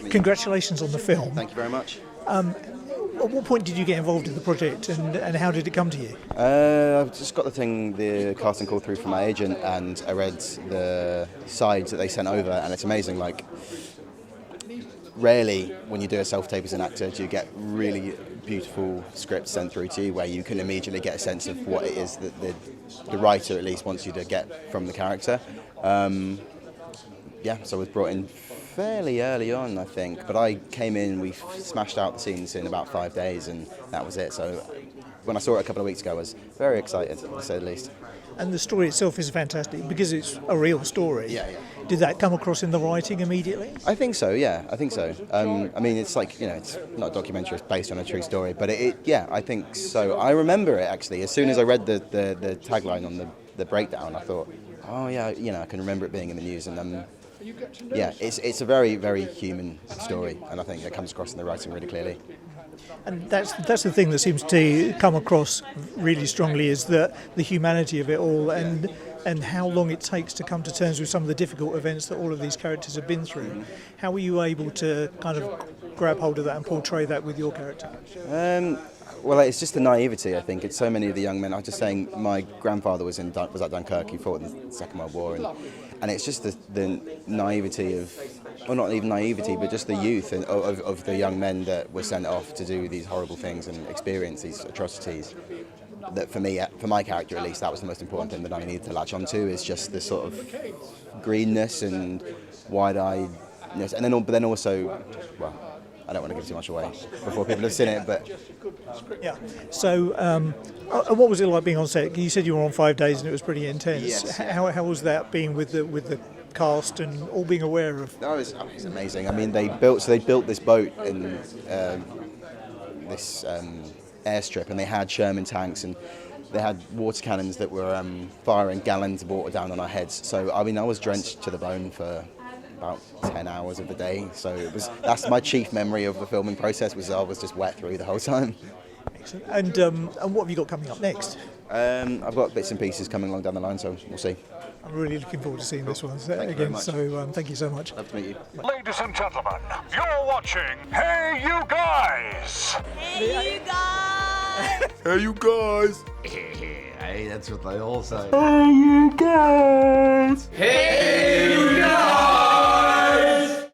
Congratulations on the film. Thank you very much. At what point did you get involved in the project, and how did it come to you? I've just got the casting call through from my agent, and I read the sides that they sent over, and it's amazing. Like, rarely when you do a self-tape as an actor do you get really beautiful scripts sent through to you where you can immediately get a sense of what it is that the writer at least wants you to get from the character. So I was brought in fairly early on, I think, but I came in, we smashed out the scenes in about 5 days, and that was it. So when I saw it a couple of weeks ago, I was very excited, to say the least. And the story itself is fantastic because it's a real story. Yeah. Did that come across in the writing immediately? I think so, yeah, I think so. I mean, it's like, it's not a documentary, it's based on a true story, but I think so. I remember it, actually. As soon as I read the tagline on the breakdown, I thought, oh, yeah, I can remember it being in the news, and it's a very, very human story, and I think it comes across in the writing really clearly. And that's the thing that seems to come across really strongly, is the humanity of it all, and how long it takes to come to terms with some of the difficult events that all of these characters have been through. How were you able to kind of grab hold of that and portray that with your character? Well, it's just the naivety, I think. It's so many of the young men. I was just saying, my grandfather was at Dunkirk. He fought in the Second World War, and it's just the naivety of, well, not even naivety, but just the youth of the young men that were sent off to do these horrible things and experience these atrocities. That for me, for my character at least, that was the most important thing that I needed to latch onto, is just the sort of greenness and wide-eyedness, but then also, well, I don't want to give too much away before people have seen it, but yeah. So, what was it like being on set? You said you were on 5 days and it was pretty intense. Yes. How was that being with the cast and all being aware of? No, it was amazing. I mean, they built this boat in this airstrip, and they had Sherman tanks, and they had water cannons that were firing gallons of water down on our heads. So I mean, I was drenched to the bone for about 10 hours of the day. So that's my chief memory of the filming process, was I was just wet through the whole time. Excellent. And what have you got coming up next? I've got bits and pieces coming along down the line, so we'll see. I'm really looking forward to seeing this one Thank again. You so thank you so much. Love to meet you. Ladies and gentlemen, you're watching Hey You Guys. Hey, you guys! Hey, you guys! Hey, that's what they all say. Hey, you guys! Hey, you guys!